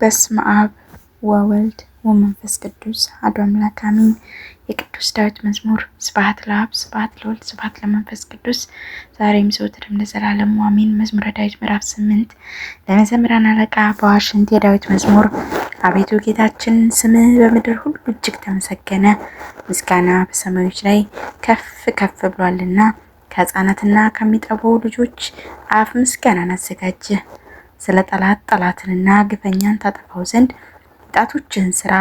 በስመ አብ ወወልድ ወመንፈስ ቅዱስ አሐዱ አምላክ አሜን። የቅዱስ ዳዊት መዝሙር። ስብሐት ለአብ ስብሐት ለወልድ ስብሐት ለመንፈስ ቅዱስ ዛሬም ዘወትርም ለዘላለሙ አሜን። መዝሙረ ዳዊት ምዕራፍ 8 ለመዘምራን አለቃ በዋሽንት የዳዊት መዝሙር። አቤቱ ጌታችን ስምህ በምድር ሁሉ እጅግ ተመሰገነ፣ ምስጋና በሰማዮች ላይ ከፍ ከፍ ብሏልና። ከሕፃናትና ከሚጠቡ ልጆች አፍ ምስጋናን አዘጋጀ። ስለ ጠላትንና ግፈኛን ታጠፋው ዘንድ ጣቶችህን ስራ።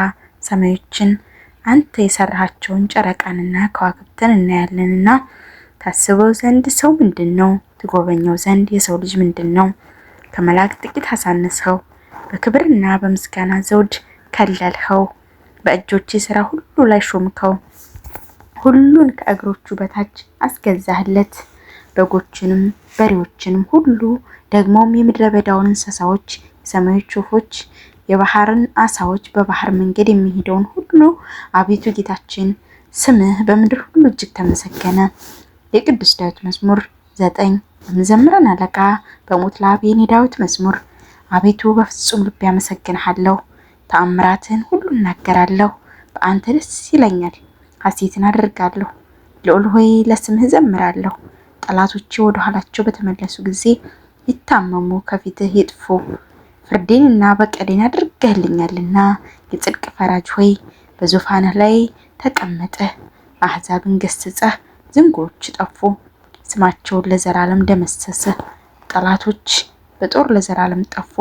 ሰማዮችን አንተ የሰራሃቸውን ጨረቃንና ከዋክብትን እናያለንና። ታስበው ዘንድ ሰው ምንድነው? ትጎበኘው ዘንድ የሰው ልጅ ምንድነው? ከመላእክት ጥቂት አሳነስኸው፣ በክብርና በምስጋና ዘውድ ከለልኸው። በእጆች ስራ ሁሉ ላይ ሾምከው፣ ሁሉን ከእግሮቹ በታች አስገዛህለት። በጎችንም በሬዎችንም ሁሉ ደግሞም የምድረ በዳውን እንስሳዎች፣ የሰማዮች ወፎች፣ የባህርን አሳዎች፣ በባህር መንገድ የሚሄደውን ሁሉ። አቤቱ ጌታችን ስምህ በምድር ሁሉ እጅግ ተመሰገነ። የቅዱስ ዳዊት መዝሙር 9 በመዘምራን አለቃ በሞትላቤን የዳዊት መዝሙር። አቤቱ በፍጹም ልቤ አመሰግንሃለሁ፣ ተአምራትህን ሁሉ እናገራለሁ። በአንተ ደስ ይለኛል፣ ሐሴትን አደርጋለሁ። ልዑል ሆይ ለስምህ ዘምራለሁ። ጠላቶቼ ወደ ኋላቸው በተመለሱ ጊዜ ይታመሙ፣ ከፊትህ ይጥፉ። ፍርዴንና በቀሌን አድርገህልኛልና። የጽድቅ ፈራጅ ሆይ በዙፋንህ ላይ ተቀመጥህ። አሕዛብን ገስጸህ ዝንጎች ጠፉ፣ ስማቸውን ለዘላለም ደመሰስህ። ጠላቶች በጦር ለዘላለም ጠፉ፣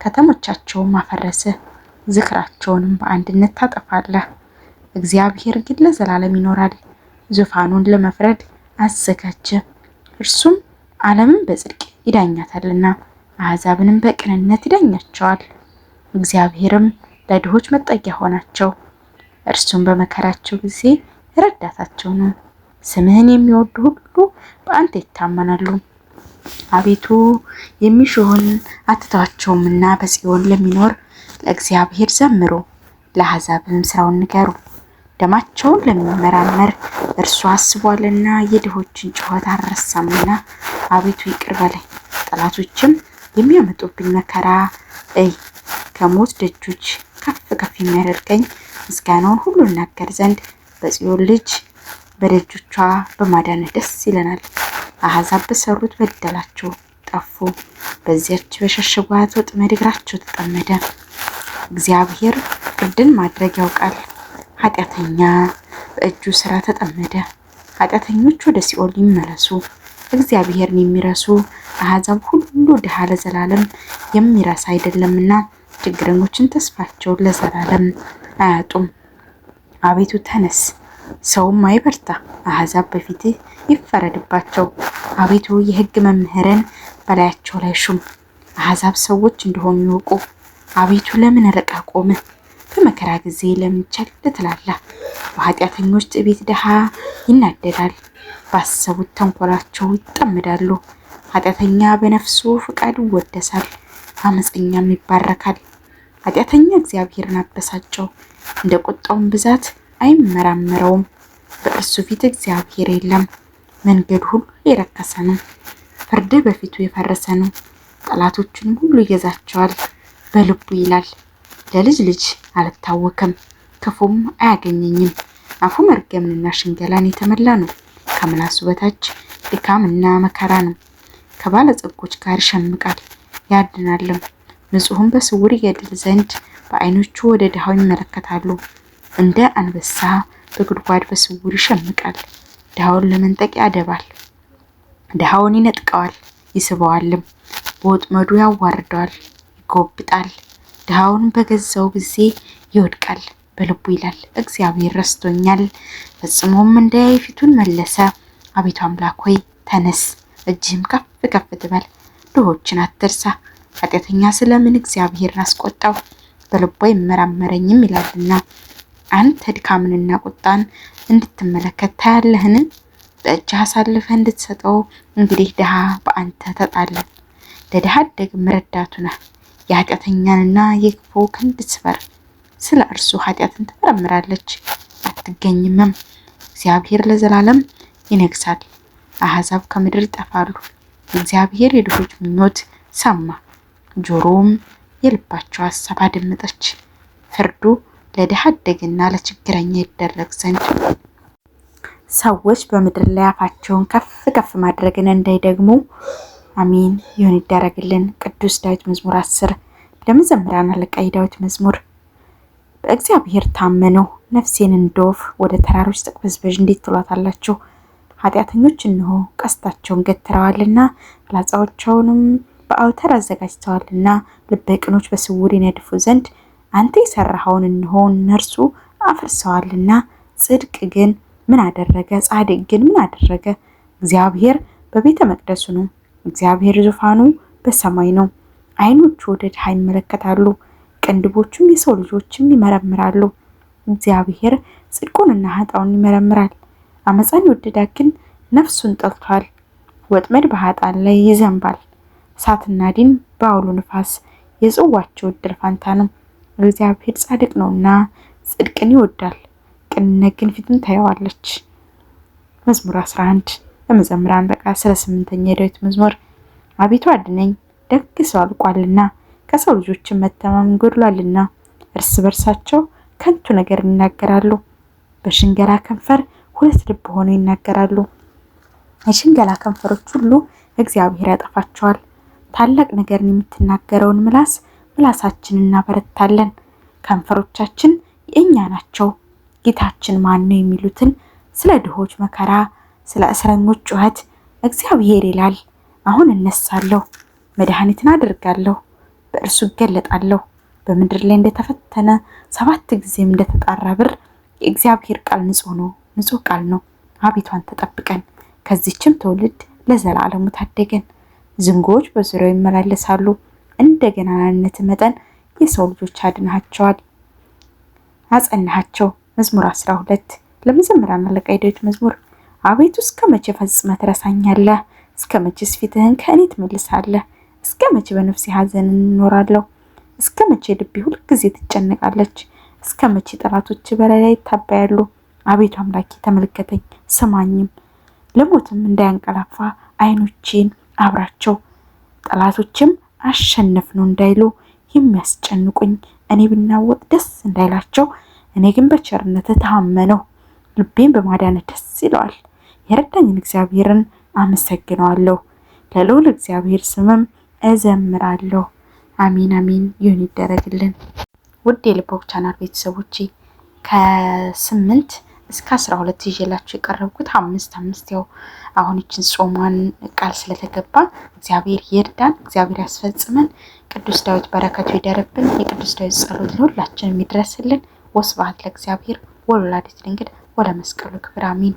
ከተሞቻቸውም አፈረስህ። ዝክራቸውንም በአንድነት ታጠፋለህ። እግዚአብሔር ግን ለዘላለም ይኖራል፣ ዙፋኑን ለመፍረድ አዘጋጀ። እርሱም ዓለምን በጽድቅ ይዳኛታልና አሕዛብንም በቅንነት ይዳኛቸዋል። እግዚአብሔርም ለድሆች መጠጊያ ሆናቸው፣ እርሱም በመከራቸው ጊዜ ረዳታቸው ነው። ስምህን የሚወዱ ሁሉ በአንተ ይታመናሉ። አቤቱ የሚሹህን አትተዋቸውምና በጽዮን ለሚኖር ለእግዚአብሔር ዘምሩ፣ ለአሕዛብም ስራውን ንገሩ። ደማቸውን ለሚመራመር እርሱ አስቧልና የድሆችን ጩኸት አልረሳምና። አቤቱ ይቅር በለኝ፣ ጠላቶችም የሚያመጡብኝ መከራ እይ። ከሞት ደጆች ከፍ ከፍ የሚያደርገኝ ምስጋናውን ሁሉ እናገር ዘንድ በጽዮን ልጅ በደጆቿ በማዳንህ ደስ ይለናል። አሕዛብ በሰሩት በደላቸው ጠፉ፣ በዚያች በሸሸጓት ወጥመድ እግራቸው ተጠመደ። እግዚአብሔር ፍርድን ማድረግ ያውቃል፣ ኃጢአተኛ በእጁ ስራ ተጠመደ። ኃጢአተኞች ወደ ሲኦል ይመለሱ፣ እግዚአብሔርን የሚረሱ አሕዛብ ሁሉ። ድሃ ለዘላለም የሚረሳ አይደለምና ችግረኞችን ተስፋቸውን ለዘላለም አያጡም። አቤቱ ተነስ፣ ሰውም አይበርታ፣ አሕዛብ በፊትህ ይፈረድባቸው። አቤቱ የሕግ መምህርን በላያቸው ላይ ሹም፣ አሕዛብ ሰዎች እንደሆኑ ይወቁ። አቤቱ ለምን ርቀህ ቆምህ? በመከራ ጊዜ ለምን ቸል ትላለህ? በኃጢአተኞች ትዕቢት ድሃ ይናደዳል፣ ባሰቡት ተንኮላቸው ይጠመዳሉ። ኃጢአተኛ በነፍሱ ፍቃድ ይወደሳል፣ አመፀኛም ይባረካል። ኃጢአተኛ እግዚአብሔርን አበሳጨው፣ እንደ ቁጣውም ብዛት አይመራመረውም። በእርሱ ፊት እግዚአብሔር የለም፣ መንገዱ ሁሉ የረከሰ ነው። ፍርድ በፊቱ የፈረሰ ነው፣ ጠላቶቹንም ሁሉ ይገዛቸዋል። በልቡ ይላል፣ ለልጅ ልጅ አልታወክም፣ ክፉም አያገኘኝም። አፉ መርገምንና ሽንገላን የተመላ ነው፣ ከምላሱ በታች ድካምና መከራ ነው። ከባለጸጎች ጋር ይሸምቃል ያድናልም፣ ንጹሕም በስውር ይገድል ዘንድ በዓይኖቹ ወደ ድሃው ይመለከታሉ። እንደ አንበሳ በጉድጓድ በስውር ይሸምቃል፣ ድሃውን ለመንጠቅ ያደባል። ድሃውን ይነጥቀዋል ይስበዋልም፣ በወጥመዱ ያዋርደዋል ይጎብጣል። ድሃውን በገዛው ጊዜ ይወድቃል፣ በልቡ ይላል እግዚአብሔር ረስቶኛል። ፈጽሞም እንዳያይ ፊቱን መለሰ። አቤቱ አምላክ ሆይ ተነስ፣ እጅህም ከፍ ከፍ ትበል፣ ድሆችን አትርሳ። ኃጢአተኛ ስለምን እግዚአብሔርን አስቆጣው? በልቡ አይመራመረኝም ይላልና። አንተ ድካምንና ቁጣን እንድትመለከት ታያለህን? በእጅህ አሳልፈህ እንድትሰጠው እንግዲህ ድሃ በአንተ ተጣለ። ለድሃ አደግም ረዳቱ ነህ። የኃጢአተኛንና የክፉ ክንድ ስበር። ስለ እርሱ ኃጢአትን ትመረምራለች አትገኝምም። እግዚአብሔር ለዘላለም ይነግሳል፣ አሕዛብ ከምድር ይጠፋሉ። እግዚአብሔር የድሆች ምኞት ሰማ፣ ጆሮውም የልባቸው ሐሳብ አደመጠች። ፍርዱ ለድሃ አደግና ለችግረኛ ይደረግ ዘንድ ሰዎች በምድር ላይ አፋቸውን ከፍ ከፍ ማድረግን እንዳይደግሙ አሚን ይሁን ይደረግልን። ቅዱስ ዳዊት መዝሙር 10 ለመዘምራን አለቃ የዳዊት መዝሙር። በእግዚአብሔር ታመኑ፣ ነፍሴን እንደ ወፍ ወደ ተራሮች ተቅበዝበዥ እንዴት ትሏታላችሁ? ኃጢአተኞች እነሆ ቀስታቸውን ገትረዋልና ፍላጻዎቻቸውንም በአውታር አዘጋጅተዋልና ልበ ቅኖች በስውር ይነድፉ ዘንድ አንተ የሰራኸውን እነሆ እነርሱ አፍርሰዋልና። ጽድቅ ግን ምን አደረገ? ጻድቅ ግን ምን አደረገ? እግዚአብሔር በቤተ መቅደሱ ነው። እግዚአብሔር ዙፋኑ በሰማይ ነው። ዓይኖቹ ወደ ድሃ ይመለከታሉ፣ ቅንድቦቹም የሰው ልጆችም ይመረምራሉ። እግዚአብሔር ጽድቁንና ኃጣውን ይመረምራል። አመፃን የወደዳት ግን ነፍሱን ጠልቷል። ወጥመድ በኃጣን ላይ ይዘንባል፣ እሳትና ዲን በአውሎ ንፋስ የጽዋቸው ዕድል ፋንታ ነው። እግዚአብሔር ጻድቅ ነውና ጽድቅን ይወዳል፣ ቅንነት ግን ፊቱን ታየዋለች። መዝሙር 11 ለመዘምራን አለቃ 8ኛ የዳዊት መዝሙር። አቤቱ አድነኝ፣ ደግ ሰው አልቋልና ከሰው ልጆችን መተማመን ጎድሏልና። እርስ በርሳቸው ከንቱ ነገር ይናገራሉ፣ በሽንገላ ከንፈር ሁለት ልብ ሆነው ይናገራሉ። የሽንገላ ከንፈሮች ሁሉ እግዚአብሔር ያጠፋቸዋል። ታላቅ ነገርን የምትናገረውን ምላሳችንን እናበረታለን። ከንፈሮቻችን የእኛ ናቸው። ጌታችን ማን ነው የሚሉትን ስለ ድሆች መከራ፣ ስለ እስረኞች ጩኸት እግዚአብሔር ይላል፣ አሁን እነሳለሁ፣ መድኃኒትን አድርጋለሁ፣ በእርሱ እገለጣለሁ። በምድር ላይ እንደተፈተነ 7 ጊዜም እንደተጣራ ብር የእግዚአብሔር ቃል ንጹህ ቃል ነው። አቤቱ አንተ ጠብቀን፣ ከዚህችም ትውልድ ለዘላለሙ ታደገን። ዝንጎዎች በዙሪያው ይመላለሳሉ፣ እንደገና ገናንነት መጠን የሰው ልጆች አድናቸዋል፣ አጸናቸው። መዝሙር 12 ለመዘምራን አለቃ የዳዊት መዝሙር። አቤቱ እስከ መቼ ፈጽመህ ትረሳኛለህ? እስከ መቼስ ፊትህን ከእኔ ትመልሳለህ? እስከ መቼ በነፍሴ ሐዘን እኖራለሁ? እስከ መቼ ልቤ ሁል ጊዜ ትጨነቃለች? እስከ መቼ ጠላቶች በላይ ላይ ይታበያሉ? አቤቱ አምላኬ ተመልከተኝ ስማኝም፣ ለሞትም እንዳያንቀላፋ ዓይኖቼን አብራቸው። ጠላቶችም አሸነፍነው እንዳይሉ የሚያስጨንቁኝ እኔ ብናወጥ ደስ እንዳይላቸው፣ እኔ ግን በቸርነትህ ታመነው፣ ልቤን በማዳንህ ደስ ይለዋል። የረዳኝን እግዚአብሔርን አመሰግነዋለሁ፣ ለልዑል እግዚአብሔር ስምም እዘምራለሁ። አሚን አሚን ይሁን ይደረግልን። ውድ የልቦክ ቻናል ቤተሰቦቼ ከ8 እስከ 12 ይዤላችሁ የቀረብኩት 5 ያው አሁን ይችን ጾሟን ቃል ስለተገባ እግዚአብሔር ይርዳን፣ እግዚአብሔር ያስፈጽመን። ቅዱስ ዳዊት በረከቱ ይደርብን። የቅዱስ ዳዊት ጸሎት ለሁላችንም ይድረስልን። ወስብሐት ለእግዚአብሔር ወለወላዲቱ ድንግል ወለመስቀሉ ክብር አሚን።